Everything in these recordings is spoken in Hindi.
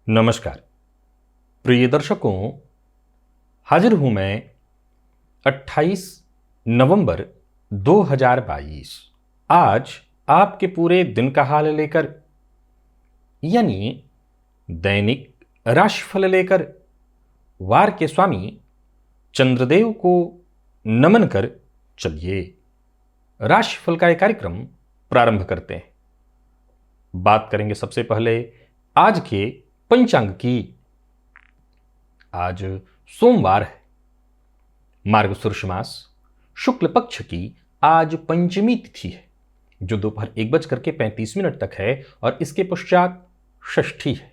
नमस्कार प्रिय दर्शकों, हाजिर हूं मैं 28 नवंबर 2022 आज आपके पूरे दिन का हाल लेकर, यानी दैनिक राशिफल लेकर वार के स्वामी चंद्रदेव को नमन कर चलिए राशिफल का एक कार्यक्रम प्रारंभ करते हैं। बात करेंगे सबसे पहले आज के पंचांग की। आज सोमवार है, मार्गशीर्ष मास शुक्ल पक्ष की आज पंचमी तिथि है जो दोपहर 1:35 तक है और इसके पश्चात षष्ठी है।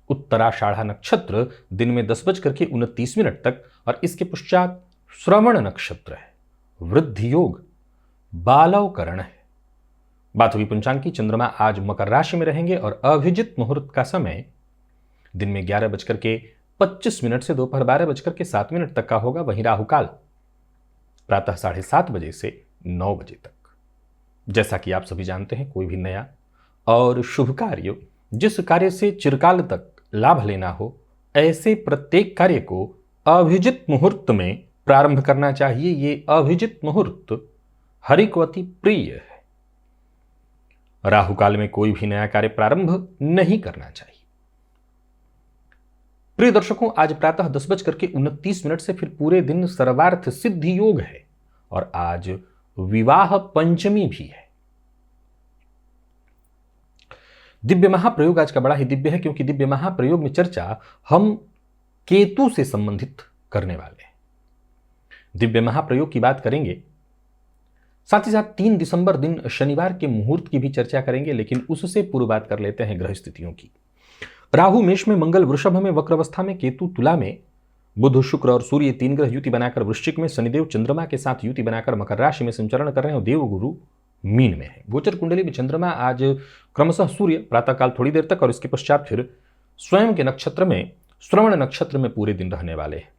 उत्तराषाढ़ा नक्षत्र दिन में 10:29 तक और इसके पश्चात श्रवण नक्षत्र है। वृद्धि योग बालवकरण है। बात हुई पंचांग की। चंद्रमा आज मकर राशि में रहेंगे और अभिजित मुहूर्त का समय दिन में 11:25 से दोपहर 12:07 तक का होगा। वहीं राहुकाल प्रातः 7:30 बजे से 9 बजे तक। जैसा कि आप सभी जानते हैं, कोई भी नया और शुभ कार्य, जिस कार्य से चिरकाल तक लाभ लेना हो, ऐसे प्रत्येक कार्य को अभिजित मुहूर्त में प्रारंभ करना चाहिए। ये अभिजित मुहूर्त हरि को अति प्रिय है। राहुकाल में कोई भी नया कार्य प्रारंभ नहीं करना चाहिए। प्रिय दर्शकों, आज प्रातः 10:29 से फिर पूरे दिन सर्वार्थ सिद्धि योग है और आज विवाह पंचमी भी है। दिव्य महाप्रयोग आज का बड़ा ही दिव्य है, क्योंकि दिव्य महाप्रयोग में चर्चा हम केतु से संबंधित करने वाले हैं। दिव्य महाप्रयोग की बात करेंगे, साथ ही साथ 3 दिसंबर दिन शनिवार के मुहूर्त की भी चर्चा करेंगे, लेकिन उससे पूर्व बात कर लेते हैं ग्रह स्थितियों की। राहु मेष में, मंगल वृषभ में, वक्रावस्था में, केतु तुला में, बुध शुक्र और सूर्य 3 ग्रह युति बनाकर वृश्चिक में, शनिदेव चंद्रमा के साथ युति बनाकर मकर राशि में संचरण कर रहे हैं और देव गुरु मीन में है। गोचर कुंडली में चंद्रमा आज क्रमशः सूर्य प्रातःकाल थोड़ी देर तक और इसके पश्चात फिर स्वयं के नक्षत्र में, श्रवण नक्षत्र में पूरे दिन रहने वाले हैं।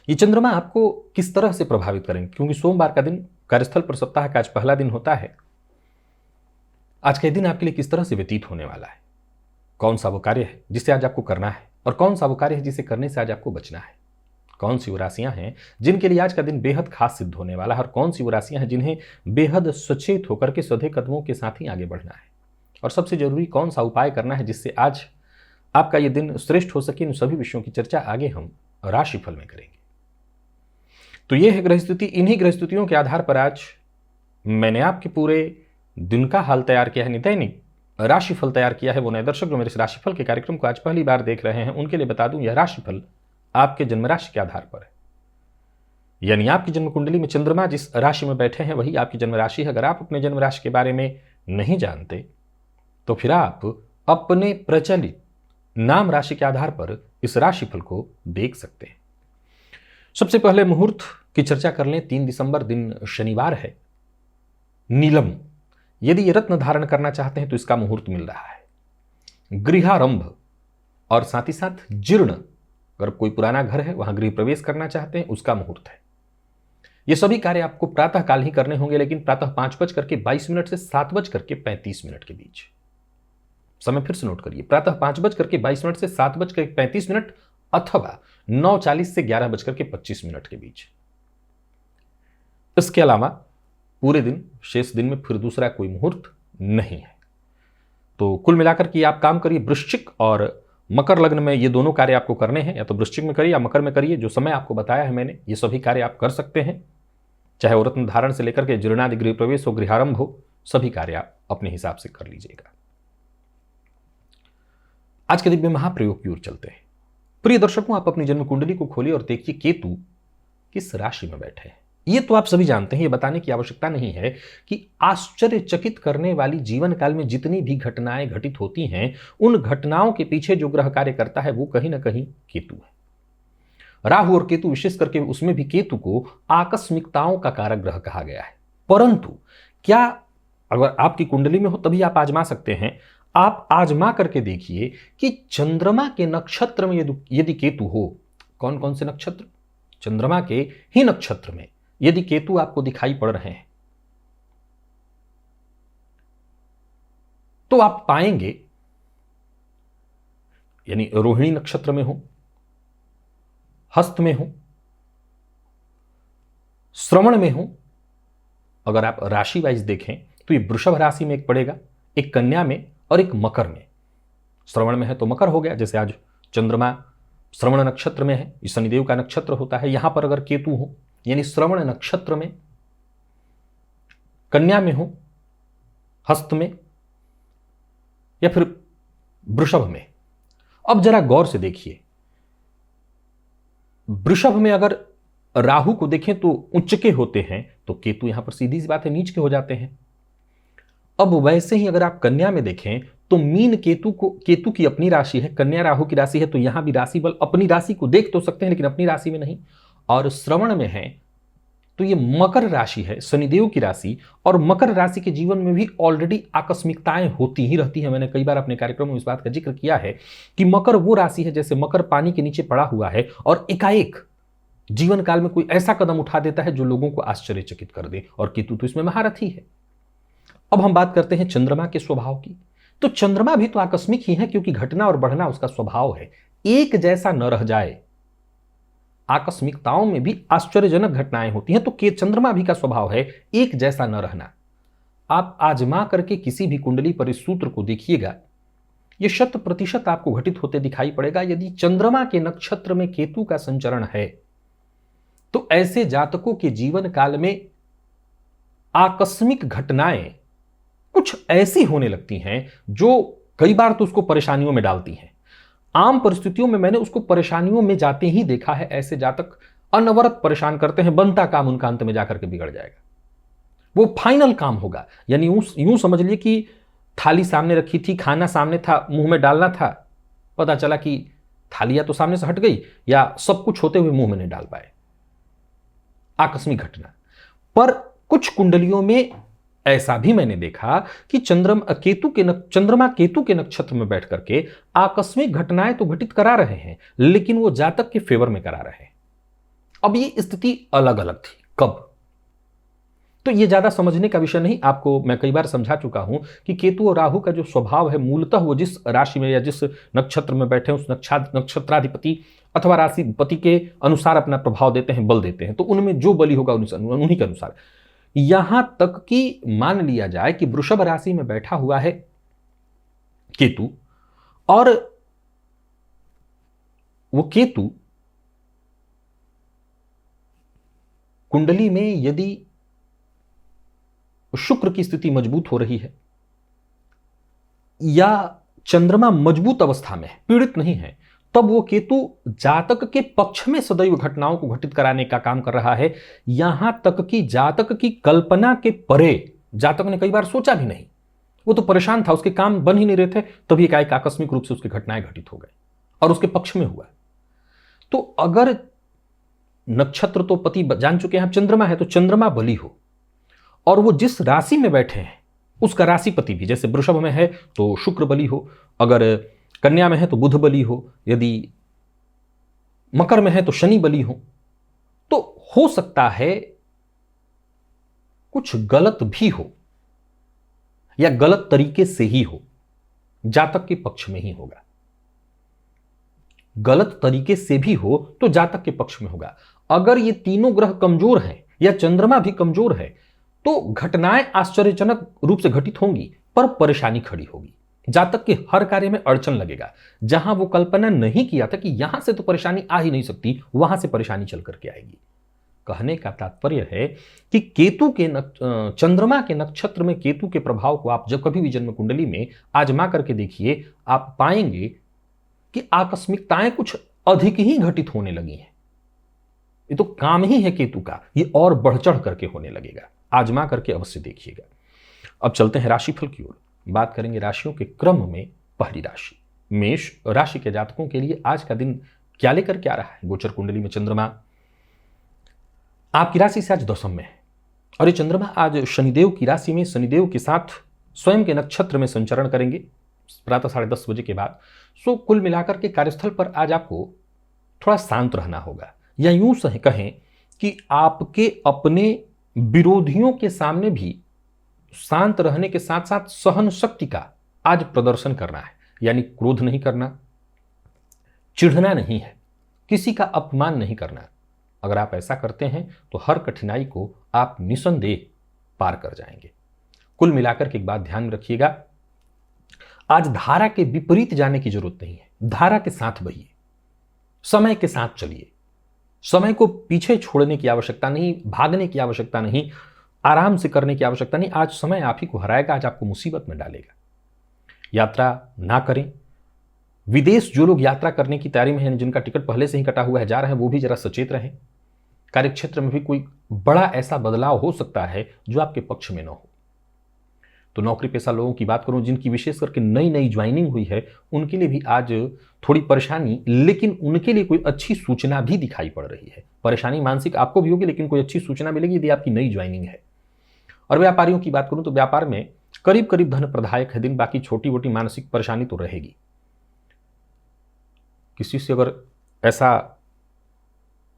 ये चंद्रमा आपको किस तरह से प्रभावित करेंगे, क्योंकि सोमवार का दिन कार्यस्थल पर सप्ताह का आज पहला दिन होता है। आज का दिन आपके लिए किस तरह से व्यतीत होने वाला है, कौन सा वो कार्य है जिसे आज आपको करना है और कौन सा वो कार्य है जिसे करने से आज आपको बचना है, कौन सी वो राशियां हैं जिनके लिए आज का दिन बेहद खास सिद्ध होने वाला है और कौन सी वो राशियां हैं जिन्हें बेहद सचेत होकर के सधे कदमों के साथ ही आगे बढ़ना है, और सबसे जरूरी कौन सा उपाय करना है जिससे आज आपका ये दिन श्रेष्ठ हो सके। इन सभी विषयों की चर्चा आगे हम राशिफल में करेंगे। तो ये है ग्रह स्थिति। इन्हीं ग्रह स्थितियों के आधार पर आज मैंने आपके पूरे दिन का हाल तैयार किया है, दैनिक राशिफल तैयार किया है। वो नए दर्शक जो मेरे इस राशिफल के कार्यक्रम को आज पहली बार देख रहे हैं, उनके लिए बता दूं, यह राशिफल आपके जन्म राशि के आधार पर है। यानी आपकी जन्म कुंडली में चंद्रमा जिस राशि में बैठे हैं वही आपकी जन्म राशि है। अगर आप अपने जन्म राशि के बारे में नहीं जानते तो फिर आप अपने प्रचलित नाम राशि के आधार पर इस राशिफल को देख सकते हैं। सबसे पहले मुहूर्त की चर्चा कर लें। 3 दिसंबर दिन शनिवार है। नीलम, यदि ये रत्न धारण करना चाहते हैं तो इसका मुहूर्त मिल रहा है। गृहारंभ और साथ ही साथ जीर्ण, अगर कोई पुराना घर है वहां गृह प्रवेश करना चाहते हैं, उसका मुहूर्त है। ये सभी कार्य आपको प्रातः काल ही करने होंगे, लेकिन प्रातः 5:22 से 7:35 के बीच। समय फिर से नोट करिए, प्रातः 5:22 से 7:35 अथवा 9:40 से 11:25 के बीच। इसके अलावा पूरे दिन, शेष दिन में फिर दूसरा कोई मुहूर्त नहीं है। तो कुल मिलाकर के आप काम करिए। वृश्चिक और मकर लग्न में ये दोनों कार्य आपको करने हैं, या तो वृश्चिक में करिए या मकर में करिए। जो समय आपको बताया है मैंने, ये सभी कार्य आप कर सकते हैं, चाहे वो रत्न धारण से लेकर के जीर्णादि गृह प्रवेश हो, गृहारंभ हो, सभी कार्य आप अपने हिसाब से कर लीजिएगा। आज के दिव्य महाप्रयोग की ओर चलते हैं। प्रिय दर्शकों, आप अपनी जन्म कुंडली को खोलिए और देखिए केतु किस राशि में बैठे हैं। ये तो आप सभी जानते हैं, ये बताने की आवश्यकता नहीं है कि आश्चर्यचकित करने वाली जीवन काल में जितनी भी घटनाएं घटित होती हैं, उन घटनाओं के पीछे जो ग्रह कार्य करता है वो कहीं ना कहीं केतु है। राहु और केतु, विशेष करके उसमें भी केतु को आकस्मिकताओं का कारक ग्रह कहा गया है। परंतु क्या अगर आपकी कुंडली में हो तभी आप आजमा सकते हैं। आप आजमा करके देखिए कि चंद्रमा के नक्षत्र में यदि केतु हो, कौन कौन से नक्षत्र, चंद्रमा के ही नक्षत्र में यदि केतु आपको दिखाई पड़ रहे हैं तो आप पाएंगे, यानी रोहिणी नक्षत्र में हो, हस्त में हो, श्रवण में हो, अगर आप राशि वाइज देखें तो ये वृषभ राशि में एक पड़ेगा, एक कन्या में और एक मकर में। श्रवण में है तो मकर हो गया, जैसे आज चंद्रमा श्रवण नक्षत्र में है, ये शनिदेव का नक्षत्र होता है। यहां पर अगर केतु हो यानी श्रवण नक्षत्र में, कन्या में हो, हस्त में या फिर वृषभ में। अब जरा गौर से देखिए, वृषभ में अगर राहु को देखें तो उच्च के होते हैं, तो केतु यहां पर सीधी सी बात है नीच के हो जाते हैं। अब वैसे ही अगर आप कन्या में देखें तो मीन केतु की अपनी राशि है, कन्या राहु की राशि है, तो यहां भी राशि बल अपनी राशि को देख तो सकते हैं लेकिन अपनी राशि में नहीं। और श्रवण में है तो ये मकर राशि है, शनिदेव की राशि, और मकर राशि के जीवन में भी ऑलरेडी आकस्मिकताएं होती ही रहती हैं। मैंने कई बार अपने कार्यक्रम में इस बात का जिक्र किया है कि मकर वो राशि है जैसे मकर पानी के नीचे पड़ा हुआ है और एकाएक जीवन काल में कोई ऐसा कदम उठा देता है जो लोगों को आश्चर्यचकित कर दे, और केतु तो इसमें महारथी है। अब हम बात करते हैं चंद्रमा के स्वभाव की। तो चंद्रमा भी तो आकस्मिक ही है, क्योंकि घटना और बढ़ना उसका स्वभाव है, एक जैसा न रह जाए। आकस्मिकताओं में भी आश्चर्यजनक घटनाएं होती हैं, तो चंद्रमा भी का स्वभाव है एक जैसा न रहना। आप आजमा करके किसी भी कुंडली पर इस सूत्र को देखिएगा, यह 100% आपको घटित होते दिखाई पड़ेगा। यदि चंद्रमा के नक्षत्र में केतु का संचरण है तो ऐसे जातकों के जीवन काल में आकस्मिक घटनाएं कुछ ऐसी होने लगती हैं जो कई बार तो उसको परेशानियों में डालती हैं। आम परिस्थितियों में मैंने उसको परेशानियों में जाते ही देखा है। ऐसे जातक अनवरत परेशान करते हैं, बनता काम उनका अंत में जाकर के बिगड़ जाएगा, वो फाइनल काम होगा। यानी यूं समझ लिए कि थाली सामने रखी थी, खाना सामने था, मुंह में डालना था, पता चला कि थाली या तो सामने से हट गई या सब कुछ होते हुए मुंह में नहीं डाल पाए। आकस्मिक घटना। पर कुछ कुंडलियों में ऐसा भी मैंने देखा कि चंद्रमा केतु के नक्षत्र में बैठ करके आकस्मिक घटनाएं तो घटित करा रहे हैं, लेकिन वो जातक के फेवर में करा रहे हैं। अब ये स्थिति अलग अलग थी, कब, तो ये ज्यादा समझने का विषय नहीं। आपको मैं कई बार समझा चुका हूं कि केतु और राहु का जो स्वभाव है, मूलतः वो जिस राशि में या जिस नक्षत्र में बैठे उस नक्षत्राधिपति अथवा राशिपति के अनुसार अपना प्रभाव देते हैं, बल देते हैं। तो उनमें जो बली होगा उन्हीं के अनुसार। यहां तक कि मान लिया जाए कि वृषभ राशि में बैठा हुआ है केतु, और वो केतु कुंडली में यदि शुक्र की स्थिति मजबूत हो रही है या चंद्रमा मजबूत अवस्था में है, पीड़ित नहीं है, तब वो केतु जातक के पक्ष में सदैव घटनाओं को घटित कराने का काम कर रहा है। यहां तक कि जातक की कल्पना के परे, जातक ने कई बार सोचा भी नहीं, वो तो परेशान था, उसके काम बन ही नहीं रहे थे, तभी एक आकस्मिक रूप से उसकी घटनाएं घटित हो गई और उसके पक्ष में हुआ। तो अगर नक्षत्र तो पति जान चुके हैं, चंद्रमा है तो चंद्रमा बली हो, और वो जिस राशि में बैठे हैं उसका राशिपति भी, जैसे वृषभ में है तो शुक्र बली हो, अगर कन्या में है तो बुध बली हो, यदि मकर में है तो शनि बली हो हो सकता है कुछ गलत भी हो या गलत तरीके से ही हो, जातक के पक्ष में ही होगा। गलत तरीके से भी हो तो जातक के पक्ष में होगा। अगर ये तीनों ग्रह कमजोर हैं या चंद्रमा भी कमजोर है तो घटनाएं आश्चर्यजनक रूप से घटित होंगी, पर परेशानी खड़ी होगी। जातक के हर कार्य में अड़चन लगेगा। जहां वो कल्पना नहीं किया था कि यहां से तो परेशानी आ ही नहीं सकती, वहां से परेशानी चल करके आएगी। कहने का तात्पर्य है कि चंद्रमा के नक्षत्र में केतु के प्रभाव को आप जब कभी भी जन्म कुंडली में आजमा करके देखिए, आप पाएंगे कि आकस्मिकताएं कुछ अधिक ही घटित होने लगी हैं। ये तो काम ही है केतु का, ये और बढ़ चढ़ करके होने लगेगा। आजमा करके अवश्य देखिएगा। अब चलते हैं राशिफल की ओर। बात करेंगे राशियों के क्रम में पहली राशि मेष राशि के जातकों के लिए आज का दिन क्या लेकर के आ रहा है। गोचर कुंडली में चंद्रमा आपकी राशि से आज दशम में है और ये चंद्रमा आज शनिदेव की राशि में शनिदेव के साथ स्वयं के नक्षत्र में संचरण करेंगे प्रातः 10:30 बजे के बाद। सो कुल मिलाकर के कार्यस्थल पर आज आपको थोड़ा शांत रहना होगा, या यूं कहें कि आपके अपने विरोधियों के सामने भी शांत रहने के साथ साथ सहन शक्ति का आज प्रदर्शन करना है। यानी क्रोध नहीं करना, चिढ़ना नहीं है, किसी का अपमान नहीं करना। अगर आप ऐसा करते हैं तो हर कठिनाई को आप निसंदेह पार कर जाएंगे। कुल मिलाकर के एक बात ध्यान में रखिएगा, आज धारा के विपरीत जाने की जरूरत नहीं है। धारा के साथ बहिए, समय के साथ चलिए। समय को पीछे छोड़ने की आवश्यकता नहीं, भागने की आवश्यकता नहीं, आराम से करने की आवश्यकता नहीं। आज समय आप ही को हराएगा, आज आपको मुसीबत में डालेगा। यात्रा ना करें। विदेश जो लोग यात्रा करने की तैयारी में हैं, जिनका टिकट पहले से ही कटा हुआ है, जा रहे हैं, वो भी जरा सचेत रहें। कार्यक्षेत्र में भी कोई बड़ा ऐसा बदलाव हो सकता है जो आपके पक्ष में न हो। तो नौकरी पेशा लोगों की बात करूं, जिनकी विशेष करके नई नई ज्वाइनिंग हुई है, उनके लिए भी आज थोड़ी परेशानी, लेकिन उनके लिए कोई अच्छी सूचना भी दिखाई पड़ रही है। परेशानी मानसिक आपको भी होगी, लेकिन कोई अच्छी सूचना मिलेगी यदि आपकी नई ज्वाइनिंग है। और व्यापारियों की बात करूं तो व्यापार में करीब करीब धन प्रदायक है दिन, बाकी छोटी मोटी मानसिक परेशानी तो रहेगी। किसी से अगर ऐसा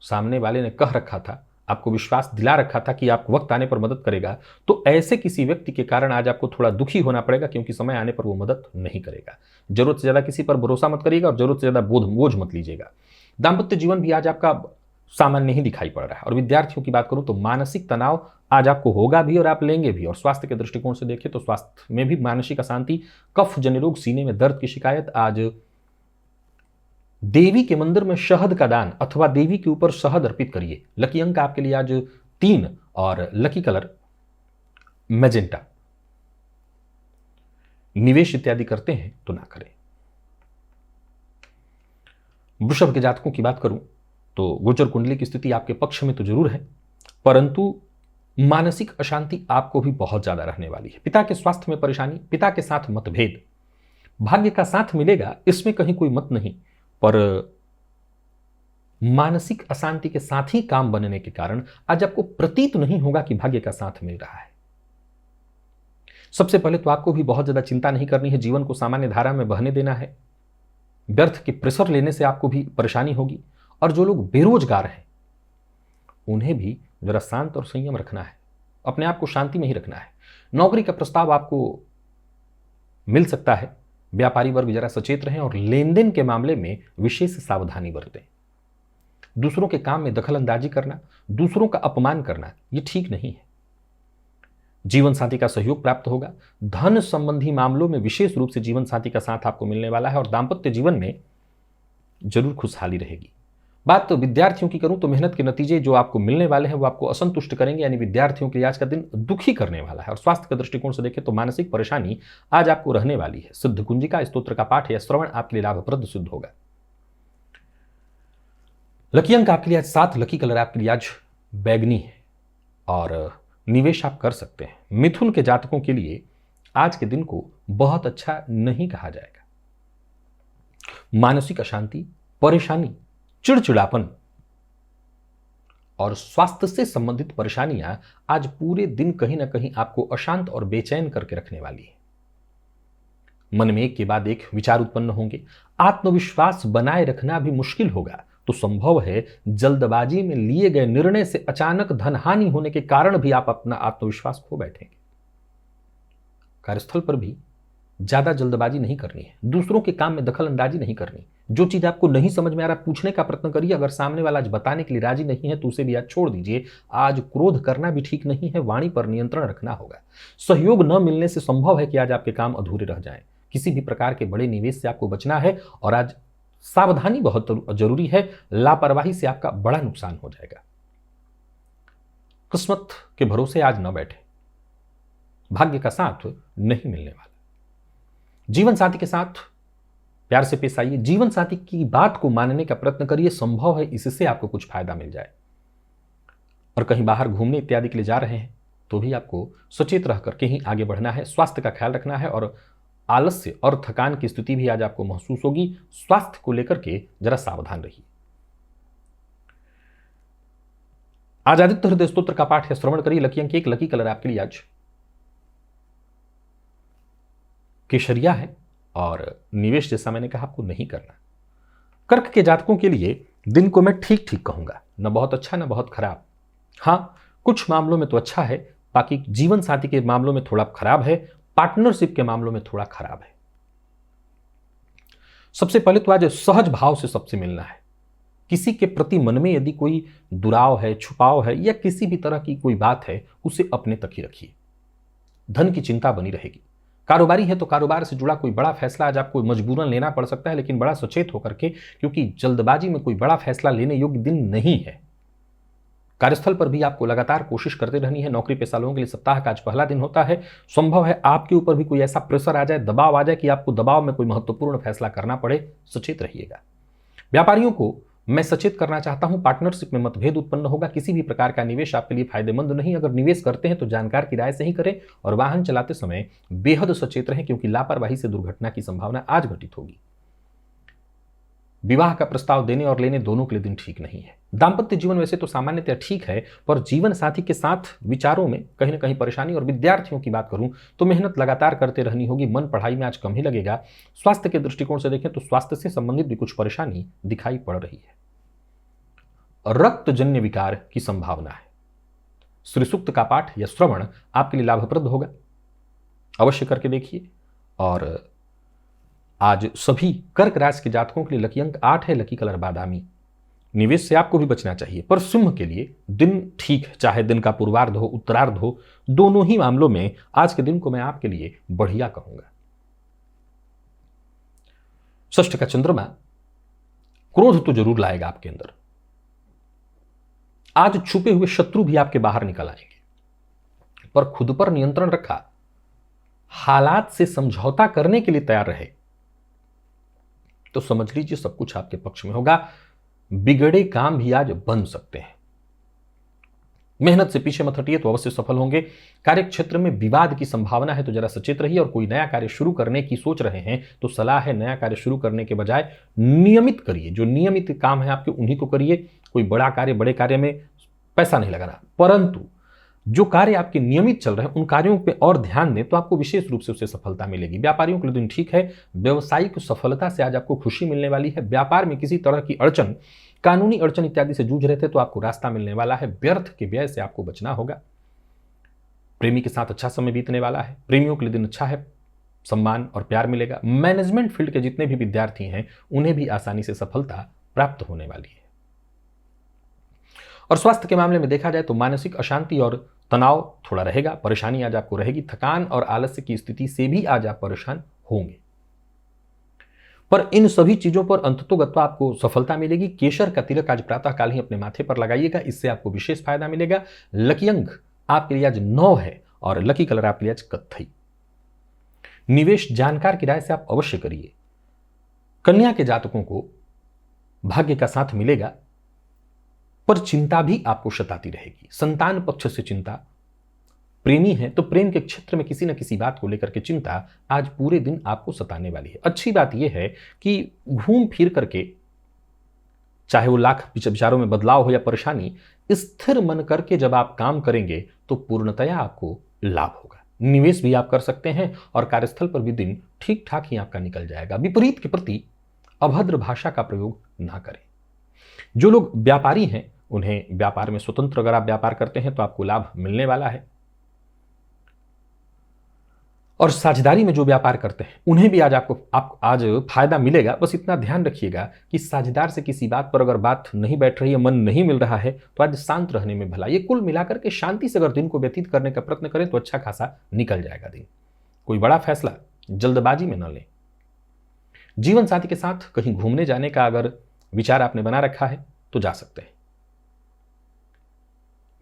सामने वाले ने कह रखा था, आपको विश्वास दिला रखा था कि आप वक्त आने पर मदद करेगा, तो ऐसे किसी व्यक्ति के कारण आज आपको थोड़ा दुखी होना पड़ेगा, क्योंकि समय आने पर वो मदद नहीं करेगा। जरूरत से ज्यादा किसी पर भरोसा मत करिएगा और जरूरत से ज्यादा बोझ मत लीजिएगा। दाम्पत्य जीवन भी आज आपका सामान्य ही दिखाई पड़ रहा है। और विद्यार्थियों की बात करूं तो मानसिक तनाव आज आपको होगा भी और आप लेंगे भी। और स्वास्थ्य के दृष्टिकोण से देखें तो स्वास्थ्य में भी मानसिक अशांति, कफ जन्य रोग, सीने में दर्द की शिकायत। आज देवी के मंदिर में शहद का दान अथवा देवी के ऊपर शहद अर्पित करिए। लकी अंक आपके लिए आज 3 और लकी कलर मैजेंटा। निवेश इत्यादि करते हैं तो ना करें। वृषभ के जातकों की बात करूं तो गोचर कुंडली की स्थिति आपके पक्ष में तो जरूर है, परंतु मानसिक अशांति आपको भी बहुत ज्यादा रहने वाली है। पिता के स्वास्थ्य में परेशानी, पिता के साथ मतभेद। भाग्य का साथ मिलेगा, इसमें कहीं कोई मत नहीं, पर मानसिक अशांति के साथ ही काम बनने के कारण आज आपको प्रतीत नहीं होगा कि भाग्य का साथ मिल रहा है। सबसे पहले तो आपको भी बहुत ज्यादा चिंता नहीं करनी है, जीवन को सामान्य धारा में बहने देना है। व्यर्थ के प्रेशर लेने से आपको भी परेशानी होगी। और जो लोग बेरोजगार हैं उन्हें भी जरा शांत और संयम रखना है, अपने आप को शांति में ही रखना है। नौकरी का प्रस्ताव आपको मिल सकता है। व्यापारी वर्ग जरा सचेत रहें और लेन देन के मामले में विशेष सावधानी बरतें। दूसरों के काम में दखल अंदाजी करना, दूसरों का अपमान करना, यह ठीक नहीं है। जीवन साथी का सहयोग प्राप्त होगा। धन संबंधी मामलों में विशेष रूप से जीवन साथी का साथ आपको मिलने वाला है और दाम्पत्य जीवन में जरूर खुशहाली रहेगी। बात तो विद्यार्थियों की करूं तो मेहनत के नतीजे जो आपको मिलने वाले हैं वो आपको असंतुष्ट करेंगे, यानी विद्यार्थियों के लिए आज का दिन दुखी करने वाला है। और स्वास्थ्य के दृष्टिकोण से देखें तो मानसिक परेशानी आज आपको रहने वाली है। सिद्ध कुंजिका स्तोत्र का पाठ या श्रवण आपके लिए लाभप्रद सिद्ध होगा। लकी अंक आपके लिए आज 7, लकी कलर आपके लिए आज बैगनी है और निवेश आप कर सकते हैं। मिथुन के जातकों के लिए आज के दिन को बहुत अच्छा नहीं कहा जाएगा। मानसिक अशांति, परेशानी, चिड़चिड़ापन और स्वास्थ्य से संबंधित परेशानियां आज पूरे दिन कहीं ना कहीं आपको अशांत और बेचैन करके रखने वाली है। मन में एक के बाद एक विचार उत्पन्न होंगे। आत्मविश्वास बनाए रखना भी मुश्किल होगा। तो संभव है जल्दबाजी में लिए गए निर्णय से अचानक धनहानि होने के कारण भी आप अपना आत्मविश्वास खो बैठेंगे। कार्यस्थल पर भी ज्यादा जल्दबाजी नहीं करनी है। दूसरों के काम में दखल अंदाजी नहीं करनी। जो चीज आपको नहीं समझ में आ रहा पूछने का प्रयत्न करिए। अगर सामने वाला आज बताने के लिए राजी नहीं है तो उसे भी आज छोड़ दीजिए। आज क्रोध करना भी ठीक नहीं है, वाणी पर नियंत्रण रखना होगा। सहयोग न मिलने से संभव है कि आज आपके काम अधूरे रह जाएं। किसी भी प्रकार के बड़े निवेश से आपको बचना है और आज सावधानी बहुत जरूरी है। लापरवाही से आपका बड़ा नुकसान हो जाएगा। किस्मत के भरोसे आज न बैठे, भाग्य का साथ नहीं मिलने वाला। जीवन साथी के साथ प्यार से पेश आइए। जीवन साथी की बात को मानने का प्रयत्न करिए, संभव है इससे आपको कुछ फायदा मिल जाए। और कहीं बाहर घूमने इत्यादि के लिए जा रहे हैं तो भी आपको सचेत रह करके ही आगे बढ़ना है, स्वास्थ्य का ख्याल रखना है। और आलस्य और थकान की स्थिति भी आज आपको महसूस होगी, स्वास्थ्य को लेकर के जरा सावधान रहिए। आज आदित्य हृदय स्तोत्र का पाठ है, श्रवण करिए। लकी अंक 1, लकी कलर आपके लिए आज केशरिया है और निवेश जैसा मैंने कहा आपको नहीं करना। कर्क के जातकों के लिए दिन को मैं ठीक ठीक कहूंगा, न बहुत अच्छा न बहुत खराब। हाँ, कुछ मामलों में तो अच्छा है, बाकी जीवन साथी के मामलों में थोड़ा खराब है, पार्टनरशिप के मामलों में थोड़ा खराब है। सबसे पहले तो आज सहज भाव से सबसे मिलना है। किसी के प्रति मन में यदि कोई दुराव है, छुपाव है या किसी भी तरह की कोई बात है, उसे अपने तक ही रखिए। धन की चिंता बनी रहेगी। कारोबारी है तो कारोबार से जुड़ा कोई बड़ा फैसला आज आपको मजबूरन लेना पड़ सकता है, लेकिन बड़ा सचेत होकर के, क्योंकि जल्दबाजी में कोई बड़ा फैसला लेने योग्य दिन नहीं है। कार्यस्थल पर भी आपको लगातार कोशिश करते रहनी है। नौकरी पेशा लोगों के लिए सप्ताह का आज पहला दिन होता है। संभव है आपके ऊपर भी कोई ऐसा प्रेशर आ जाए, दबाव आ जाए कि आपको दबाव में कोई महत्वपूर्ण फैसला करना पड़े, सचेत रहिएगा। व्यापारियों को मैं सचेत करना चाहता हूं, पार्टनरशिप में मतभेद उत्पन्न होगा। किसी भी प्रकार का निवेश आपके लिए फायदेमंद नहीं। अगर निवेश करते हैं तो जानकार की राय से ही करें और वाहन चलाते समय बेहद सचेत रहें, क्योंकि लापरवाही से दुर्घटना की संभावना आज घटित होगी। विवाह का प्रस्ताव देने और लेने दोनों के लिए दिन ठीक नहीं है। दाम्पत्य जीवन वैसे तो सामान्यतः ठीक है, पर जीवन साथी के साथ विचारों में कहीं ना कहीं परेशानी। और विद्यार्थियों की बात करूं तो मेहनत लगातार करते रहनी होगी, मन पढ़ाई में आज कम ही लगेगा। स्वास्थ्य के दृष्टिकोण से देखें तो स्वास्थ्य से संबंधित भी कुछ परेशानी दिखाई पड़ रही है। रक्तजन्य विकार की संभावना है। श्री सूक्त का पाठ या श्रवण आपके लिए लाभप्रद होगा, अवश्य करके देखिए। और आज सभी कर्क राशि के जातकों के लिए लकी अंक 8 है, लकी कलर बादामी। निवेश से आपको भी बचना चाहिए, पर सिंह के लिए दिन ठीक है, चाहे दिन का पूर्वार्ध हो उत्तरार्ध हो, दोनों ही मामलों में आज के दिन को मैं आपके लिए बढ़िया कहूंगा। षष्ठ का चंद्रमा क्रोध तो जरूर लाएगा आपके अंदर। आज छुपे हुए शत्रु भी आपके बाहर निकल आएंगे, पर खुद पर नियंत्रण रखा, हालात से समझौता करने के लिए तैयार रहे तो समझ लीजिए सब कुछ आपके पक्ष में होगा। बिगड़े काम भी आज बन सकते हैं। मेहनत से पीछे मत हटिए तो अवश्य सफल होंगे। कार्य क्षेत्र में विवाद की संभावना है तो जरा सचेत रहिए। और कोई नया कार्य शुरू करने की सोच रहे हैं तो सलाह है, नया कार्य शुरू करने के बजाय नियमित करिए। जो नियमित काम है आपके उन्हीं को करिए। कोई बड़ा कार्य, बड़े कार्य में पैसा नहीं लगाना, परंतु जो कार्य आपके नियमित चल रहे हैं उन कार्यों पे और ध्यान दें तो आपको विशेष रूप से उससे सफलता मिलेगी। व्यापारियों के लिए दिन ठीक है। व्यवसायिक सफलता से आज आपको खुशी मिलने वाली है। व्यापार में किसी तरह की अड़चन, कानूनी अड़चन इत्यादि से जूझ रहे थे तो आपको रास्ता मिलने वाला है। व्यर्थ के व्यय से आपको बचना होगा। प्रेमी के साथ अच्छा समय बीतने वाला है। प्रेमियों के लिए दिन अच्छा है, सम्मान और प्यार मिलेगा। मैनेजमेंट फील्ड के जितने भी विद्यार्थी हैं उन्हें भी आसानी से सफलता प्राप्त होने वाली है। और स्वास्थ्य के मामले में देखा जाए तो मानसिक अशांति और तनाव थोड़ा रहेगा, परेशानी आज आपको रहेगी। थकान और आलस्य की स्थिति से भी आज आप परेशान होंगे, पर इन सभी चीजों पर अंततोगत्वा आपको सफलता मिलेगी। केशर का तिलक आज प्रातः काल ही अपने माथे पर लगाइएगा, इससे आपको विशेष फायदा मिलेगा। लकी अंक आपके लिए आज 9 है और लकी कलर आपके लिए आज कत्थई। निवेश जानकार की राय से आप अवश्य करिए। कन्या के जातकों को भाग्य का साथ मिलेगा, पर चिंता भी आपको सताती रहेगी। संतान पक्ष से चिंता, प्रेमी है तो प्रेम के क्षेत्र में किसी न किसी बात को लेकर के चिंता आज पूरे दिन आपको सताने वाली है। अच्छी बात यह है कि घूम फिर करके, चाहे वो लाख विचारों में बदलाव हो या परेशानी, स्थिर मन करके जब आप काम करेंगे तो पूर्णतया आपको लाभ होगा। निवेश भी आप कर सकते हैं और कार्यस्थल पर भी दिन ठीक ठाक ही आपका निकल जाएगा। विपरीत के प्रति अभद्र भाषा का प्रयोग ना करें। जो लोग व्यापारी हैं उन्हें व्यापार में स्वतंत्र, अगर आप व्यापार करते हैं तो आपको लाभ मिलने वाला है। और साझेदारी में जो व्यापार करते हैं उन्हें भी आज आपको आज फायदा मिलेगा। बस इतना ध्यान रखिएगा कि साझेदार से किसी बात पर अगर बात नहीं बैठ रही है, मन नहीं मिल रहा है, तो आज शांत रहने में भला। ये कुल मिलाकर के शांति से अगर दिन को व्यतीत करने का प्रयत्न करें तो अच्छा खासा निकल जाएगा दिन। कोई बड़ा फैसला जल्दबाजी में न लें। जीवन साथी के साथ कहीं घूमने जाने का अगर विचार आपने बना रखा है तो जा सकते हैं।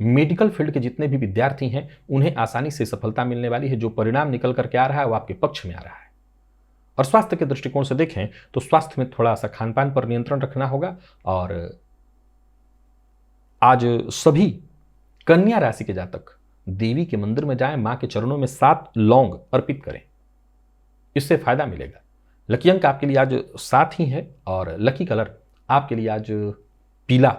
मेडिकल फील्ड के जितने भी विद्यार्थी हैं उन्हें आसानी से सफलता मिलने वाली है। जो परिणाम निकल करके आ रहा है वो आपके पक्ष में आ रहा है। और स्वास्थ्य के दृष्टिकोण से देखें तो स्वास्थ्य में थोड़ा सा खान पान पर नियंत्रण रखना होगा। और आज सभी कन्या राशि के जातक देवी के मंदिर में जाएं, मां के चरणों में 7 लौंग अर्पित करें, इससे फायदा मिलेगा। लकी अंक आपके लिए आज 7 ही है और लकी कलर आपके लिए आज पीला।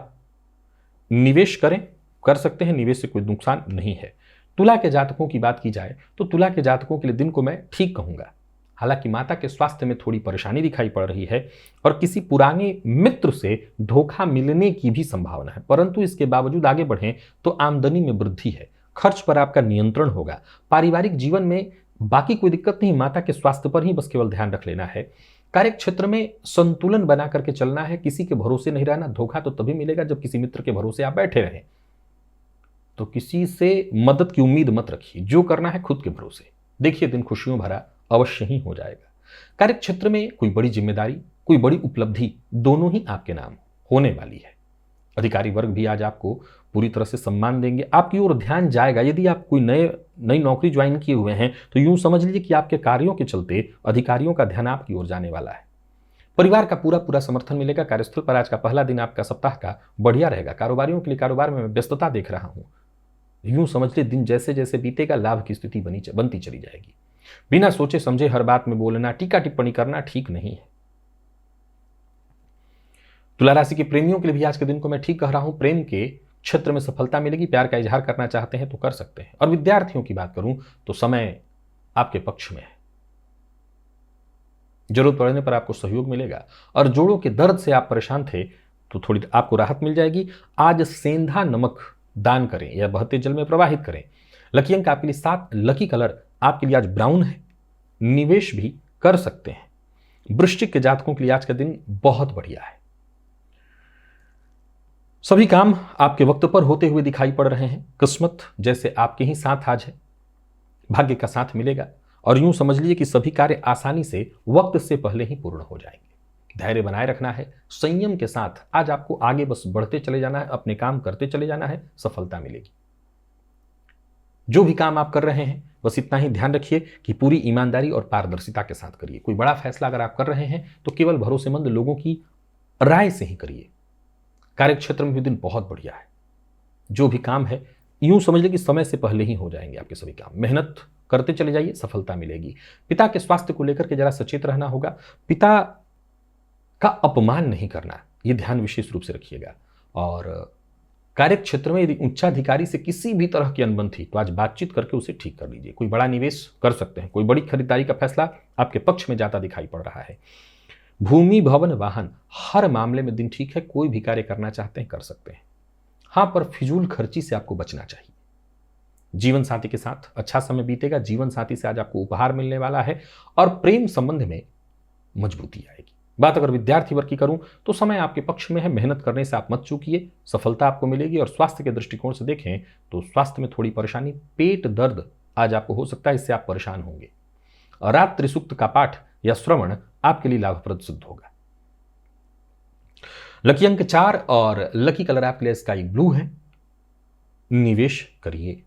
निवेश करें, कर सकते हैं, निवेश से कोई नुकसान नहीं है। तुला के जातकों की बात की जाए तो तुला के जातकों के लिए दिन को मैं ठीक कहूंगा। हालांकि माता के स्वास्थ्य में थोड़ी परेशानी दिखाई पड़ रही है और किसी पुराने मित्र से धोखा मिलने की भी संभावना है, परंतु इसके बावजूद आगे बढ़ें तो आमदनी में वृद्धि है, खर्च पर आपका नियंत्रण होगा। पारिवारिक जीवन में बाकी कोई दिक्कत नहीं, माता के स्वास्थ्य पर ही बस केवल ध्यान रख लेना है। कार्य क्षेत्र में संतुलन बना करके चलना है, किसी के भरोसे नहीं रहना। धोखा तो तभी मिलेगा जब किसी मित्र के भरोसे आप बैठे रहें, तो किसी से मदद की उम्मीद मत रखिए, जो करना है खुद के भरोसे। देखिए दिन खुशियों भरा अवश्य ही हो जाएगा। कार्य क्षेत्र में कोई बड़ी जिम्मेदारी, कोई बड़ी उपलब्धि दोनों ही आपके नाम होने वाली है। अधिकारी वर्ग भी आज आपको पूरी तरह से सम्मान देंगे, आपकी ओर ध्यान जाएगा। यदि आप कोई नई नौकरी ज्वाइन किए हुए हैं तो यूं समझ लीजिए कि आपके कार्यों के चलते अधिकारियों का ध्यान आपकी ओर जाने वाला है। परिवार का पूरा समर्थन मिलेगा। कार्यस्थल पर आज का पहला दिन आपका सप्ताह का बढ़िया रहेगा। कारोबारियों के लिए कारोबार में मैं व्यस्तता देख रहा हूं। यूं समझ लीजिए दिन जैसे जैसे बीतेगा लाभ की स्थिति बनती चली जाएगी। बिना सोचे समझे हर बात में बोलना, टीका टिप्पणी करना ठीक नहीं है। तुला राशि के प्रेमियों के लिए भी आज के दिन को मैं ठीक कह रहा हूं। प्रेम के क्षेत्र में सफलता मिलेगी, प्यार का इजहार करना चाहते हैं तो कर सकते हैं। और विद्यार्थियों की बात करूं तो समय आपके पक्ष में है, जरूरत पड़ने पर आपको सहयोग मिलेगा। और जोड़ों के दर्द से आप परेशान थे तो थोड़ी आपको राहत मिल जाएगी। आज सेंधा नमक दान करें या बहते जल में प्रवाहित करें। लकी अंक आपके लिए 7, लकी कलर आपके लिए आज ब्राउन है। निवेश भी कर सकते हैं। वृश्चिक के जातकों के लिए आज का दिन बहुत बढ़िया है। सभी काम आपके वक्त पर होते हुए दिखाई पड़ रहे हैं। किस्मत जैसे आपके ही साथ आज है, भाग्य का साथ मिलेगा। और यूं समझ लीजिए कि सभी कार्य आसानी से वक्त से पहले ही पूर्ण हो जाएंगे। धैर्य बनाए रखना है, संयम के साथ आज आपको आगे बस बढ़ते चले जाना है, अपने काम करते चले जाना है, सफलता मिलेगी। जो भी काम आप कर रहे हैं बस इतना ही ध्यान रखिए कि पूरी ईमानदारी और पारदर्शिता के साथ करिए। कोई बड़ा फैसला अगर आप कर रहे हैं तो केवल भरोसेमंद लोगों की राय से ही करिए। कार्य क्षेत्र में भी दिन बहुत बढ़िया है। जो भी काम है यूं समझ लीजिए कि समय से पहले ही हो जाएंगे आपके सभी काम। मेहनत करते चले जाइए, सफलता मिलेगी। पिता के स्वास्थ्य को लेकर के जरा सचेत रहना होगा। पिता का अपमान नहीं करना, यह ध्यान विशेष रूप से रखिएगा। और कार्य क्षेत्र में यदि उच्चाधिकारी से किसी भी तरह की अनबन थी तो आज बातचीत करके उसे ठीक कर लीजिए। कोई बड़ा निवेश कर सकते हैं, कोई बड़ी खरीदारी का फैसला आपके पक्ष में जाता दिखाई पड़ रहा है। भूमि भवन वाहन हर मामले में दिन ठीक है। कोई भी कार्य करना चाहते हैं कर सकते हैं। हां, पर फिजूल खर्ची से आपको बचना चाहिए। जीवन साथी के साथ अच्छा समय बीतेगा। जीवन साथी से आज आपको उपहार मिलने वाला है और प्रेम संबंध में मजबूती आएगी। बात अगर विद्यार्थी वर्ग की करूं तो समय आपके पक्ष में है। मेहनत करने से आप मत चूकिए, सफलता आपको मिलेगी। और स्वास्थ्य के दृष्टिकोण से देखें तो स्वास्थ्य में थोड़ी परेशानी, पेट दर्द आज आपको हो सकता है, इससे आप परेशान होंगे। रात्रि सूक्त का पाठ या श्रवण आपके लिए लाभप्रद सिद्ध होगा। लकी अंक 4 और लकी कलर आपके लिए स्काई ब्लू है। निवेश करिए।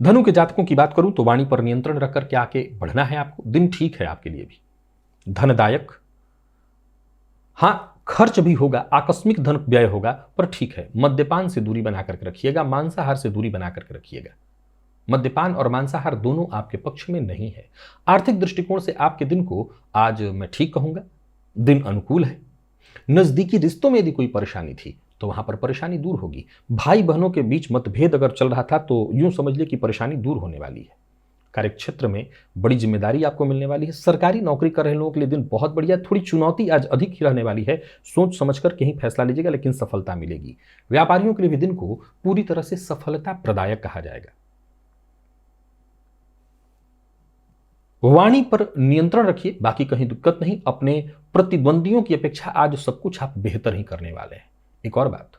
धनु के जातकों की बात करूं तो वाणी पर नियंत्रण रखकर के आगे बढ़ना है आपको। दिन ठीक है आपके लिए भी, धनदायक। हां, खर्च भी होगा, आकस्मिक धन व्यय होगा, पर ठीक है। मद्यपान से दूरी बना करके रखिएगा, मांसाहार से दूरी बना करके रखिएगा। मद्यपान और मांसाहार दोनों आपके पक्ष में नहीं है। आर्थिक दृष्टिकोण से आपके दिन को आज मैं ठीक कहूंगा, दिन अनुकूल है। नजदीकी रिश्तों में यदि कोई परेशानी थी तो वहां पर परेशानी दूर होगी। भाई बहनों के बीच मतभेद अगर चल रहा था तो यूं समझ लिए कि परेशानी दूर होने वाली है। कार्य क्षेत्र में बड़ी जिम्मेदारी आपको मिलने वाली है। सरकारी नौकरी कर रहे लोगों के लिए दिन बहुत बढ़िया। थोड़ी चुनौती आज अधिक ही रहने वाली है। सोच समझकर कहीं फैसला लीजिएगा, लेकिन सफलता मिलेगी। व्यापारियों के लिए भी दिन को पूरी तरह से सफलता प्रदायक कहा जाएगा। वाणी पर नियंत्रण रखिए, बाकी कहीं दिक्कत नहीं। अपने प्रतिद्वंदियों की अपेक्षा आज सब कुछ आप बेहतर ही करने वाले हैं। एक और बात,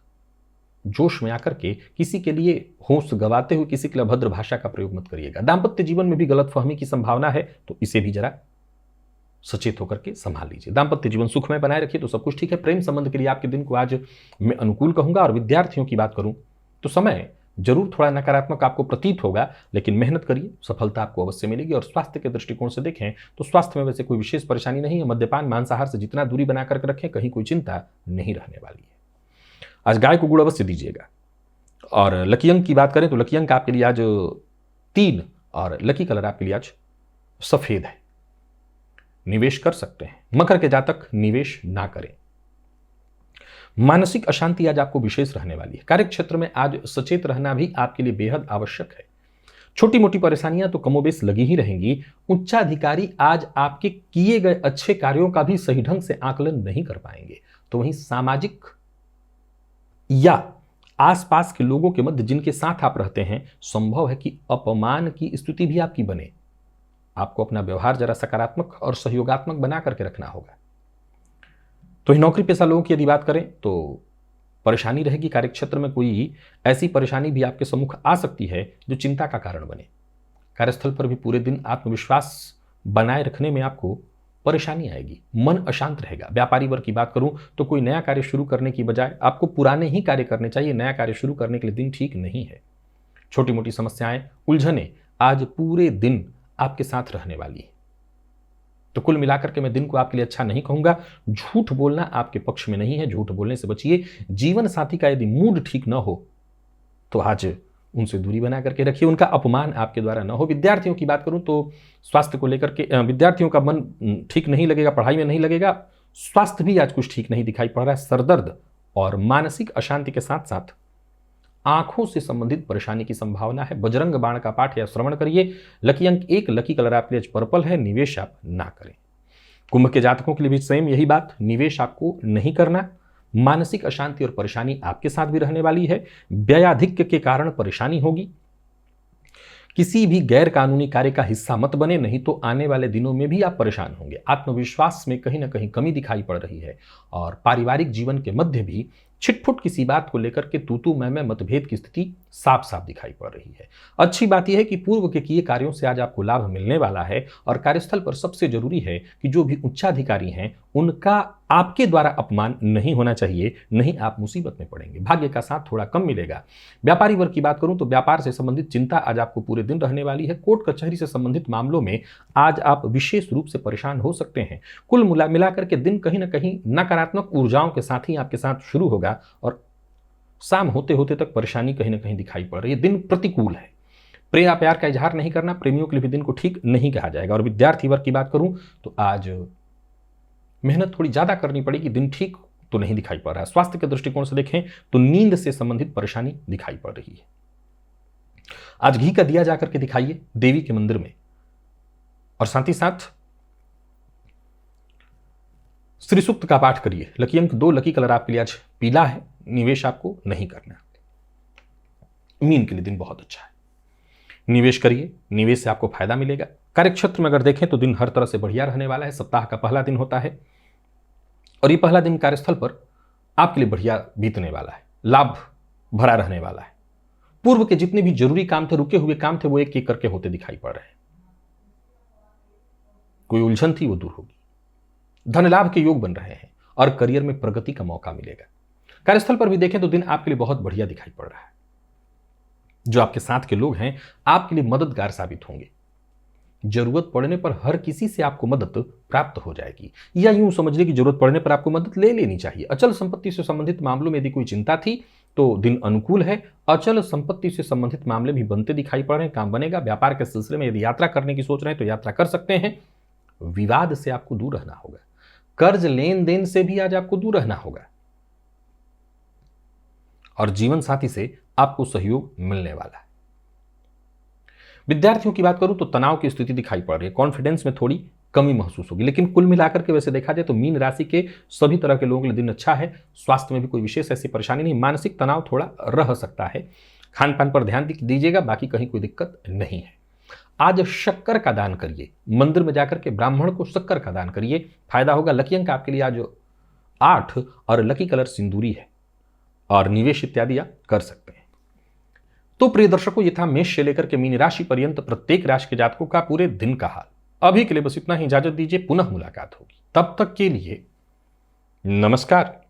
जोश में आकर के किसी के लिए होश गवाते हुए किसी के लिए अभद्र भाषा का प्रयोग मत करिएगा। दांपत्य जीवन में भी गलतफहमी की संभावना है, तो इसे भी जरा सचेत होकर के संभाल लीजिए। दांपत्य जीवन सुखमय बनाए रखिए तो सब कुछ ठीक है। प्रेम संबंध के लिए आपके दिन को आज मैं अनुकूल कहूंगा। और विद्यार्थियों की बात करूं तो समय जरूर थोड़ा नकारात्मक आपको प्रतीत होगा, लेकिन मेहनत करिए, सफलता आपको अवश्य मिलेगी। और स्वास्थ्य के दृष्टिकोण से देखें तो स्वास्थ्य में वैसे कोई विशेष परेशानी नहीं है। मद्यपान मांसाहार से जितना दूरी बना करके रखें, कहीं कोई चिंता नहीं रहने वाली है। आज गाय को गुड़ अवश्य दीजिएगा। और लकी अंक की बात करें तो लकी अंक आपके लिए आज 3 और लकी कलर आपके लिए आज सफेद है। निवेश कर सकते हैं। मकर के जातक निवेश ना करें। मानसिक अशांति आज आपको विशेष रहने वाली है। कार्य क्षेत्र में आज सचेत रहना भी आपके लिए बेहद आवश्यक है। छोटी मोटी परेशानियां तो कमोबेश लगी ही रहेंगी। उच्चाधिकारी आज आपके किए गए अच्छे कार्यों का भी सही ढंग से आकलन नहीं कर पाएंगे। तो वहीं सामाजिक या आसपास के लोगों के मध्य जिनके साथ आप रहते हैं, संभव है कि अपमान की स्थिति भी आपकी बने। आपको अपना व्यवहार जरा सकारात्मक और सहयोगात्मक बना करके रखना होगा। तो नौकरी पेशा लोगों की यदि बात करें तो परेशानी रहेगी। कार्यक्षेत्र में कोई ऐसी परेशानी भी आपके सम्मुख आ सकती है जो चिंता का कारण बने। कार्यस्थल पर भी पूरे दिन आत्मविश्वास बनाए रखने में आपको परेशानी आएगी। मन अशांत रहेगा। व्यापारी वर्ग की बात करूं तो कोई नया कार्य शुरू करने की बजाय आपको पुराने ही कार्य करने चाहिए। नया कार्य शुरू करने के लिए दिन ठीक नहीं है। छोटी मोटी समस्याएं, उलझने आज पूरे दिन आपके साथ रहने वाली है। तो कुल मिलाकर के मैं दिन को आपके लिए अच्छा नहीं कहूंगा। झूठ बोलना आपके पक्ष में नहीं है। झूठ बोलने से बचिए। जीवन साथी का यदि मूड ठीक न हो तो आज उनसे दूरी बना करके रखिए। उनका अपमान आपके द्वारा न हो। विद्यार्थियों की बात करूं तो स्वास्थ्य को लेकर के विद्यार्थियों का मन ठीक नहीं लगेगा, पढ़ाई में नहीं लगेगा। स्वास्थ्य भी आज कुछ ठीक नहीं दिखाई पड़ रहा है। सरदर्द और मानसिक अशांति के साथ साथ आंखों से संबंधित परेशानी की संभावना है। बजरंग बाण का पाठ या श्रवण करिए। लकी अंक 1, लकी कलर आपके लिए पर्पल है। निवेश आप ना करें। कुंभ के जातकों के लिए भी सेम यही बात, निवेश आपको नहीं करना। मानसिक अशांति और परेशानी आपके साथ भी रहने वाली है। व्ययाधिक्य के कारण परेशानी होगी। किसी भी गैर कानूनी कार्य का हिस्सा मत बने, नहीं तो आने वाले दिनों में भी आप परेशान होंगे। आत्मविश्वास में कहीं ना कहीं कमी दिखाई पड़ रही है और पारिवारिक जीवन के मध्य भी छिटपुट किसी बात को लेकर के तू मैं मतभेद की स्थिति साफ साफ दिखाई पड़ रही है। अच्छी बात यह है कि पूर्व के किए कार्यों से आज आपको लाभ मिलने वाला है और कार्यस्थल पर सबसे जरूरी है कि जो भी उच्चाधिकारी हैं उनका आपके द्वारा अपमान नहीं होना चाहिए, नहीं आप मुसीबत में पड़ेंगे। भाग्य का साथ थोड़ा कम मिलेगा। व्यापारी वर्ग की बात करूं तो व्यापार से संबंधित चिंता आज आपको पूरे दिन रहने वाली है। कोर्ट कचहरी से संबंधित मामलों में आज आप विशेष रूप से परेशान हो सकते हैं। कुल मिलाकर के दिन कहीं ना कहीं नकारात्मक ऊर्जाओं के साथ ही आपके साथ शुरू होगा और शाम होते होते तक परेशानी कहीं ना कहीं दिखाई पड़ रही है। दिन प्रतिकूल है। प्रेम प्यार का इजहार नहीं करना, प्रेमियों के लिए भी दिन को ठीक नहीं कहा जाएगा। और विद्यार्थी वर्ग की बात करूं तो आज मेहनत थोड़ी ज्यादा करनी पड़ेगी। दिन ठीक तो नहीं दिखाई पड़ रहा है। स्वास्थ्य के दृष्टिकोण से देखें तो नींद से संबंधित परेशानी दिखाई पड़ रही है। आज घी का दिया जाकर के दिखाइए देवी के मंदिर में और साथ ही साथ श्री सूक्त का पाठ करिए। लकी अंक 2, लकी कलर आपके लिए आज पीला है। निवेश आपको नहीं करना। मीन के लिए दिन बहुत अच्छा है। निवेश करिए, निवेश से आपको फायदा मिलेगा। कार्यक्षेत्र में अगर देखें तो दिन हर तरह से बढ़िया रहने वाला है। सप्ताह का पहला दिन होता है और ये पहला दिन कार्यस्थल पर आपके लिए बढ़िया बीतने वाला है। लाभ भरा रहने वाला है। पूर्व के जितने भी जरूरी काम थे, रुके हुए काम थे, वो एक एक करके होते दिखाई पड़ रहे हैं। कोई उलझन थी वो दूर होगी। धन लाभ के योग बन रहे हैं और करियर में प्रगति का मौका मिलेगा। कार्यस्थल पर भी देखें तो दिन आपके लिए बहुत बढ़िया दिखाई पड़ रहा है। जो आपके साथ के लोग हैं आपके लिए मददगार साबित होंगे। जरूरत पड़ने पर हर किसी से आपको मदद प्राप्त हो जाएगी, या यूं समझिए कि जरूरत पड़ने पर आपको मदद ले लेनी चाहिए। अचल संपत्ति से संबंधित मामलों में यदि कोई चिंता थी तो दिन अनुकूल है। अचल संपत्ति से संबंधित मामले भी बनते दिखाई पड़ रहे हैं। काम बनेगा। व्यापार के सिलसिले में यदि यात्रा करने की सोच रहे हैं तो यात्रा कर सकते हैं। विवाद से आपको दूर रहना होगा। कर्ज लेन देन से भी आज आपको दूर रहना होगा और जीवन साथी से आपको सहयोग मिलने वाला है। विद्यार्थियों की बात करूं तो तनाव की स्थिति दिखाई पड़ रही है। कॉन्फिडेंस में थोड़ी कमी महसूस होगी, लेकिन कुल मिलाकर के वैसे देखा जाए तो मीन राशि के सभी तरह के लोगों के लिए दिन अच्छा है। स्वास्थ्य में भी कोई विशेष ऐसी परेशानी नहीं। मानसिक तनाव थोड़ा रह सकता है। खान पान पर ध्यान दीजिएगा, बाकी कहीं कोई दिक्कत नहीं है। आज शक्कर का दान करिए। मंदिर में जाकर के ब्राह्मण को शक्कर का दान करिए, फायदा होगा। लकी अंक आपके लिए आज 8 और लकी कलर सिंदूरी है और निवेश इत्यादि आप कर सकते हैं। तो प्रिय दर्शकों, ये था मेष से लेकर के मीन राशि पर्यंत प्रत्येक राशि के जातकों का पूरे दिन का हाल। अभी के लिए बस इतना ही। इजाजत दीजिए, पुनः मुलाकात होगी। तब तक के लिए नमस्कार।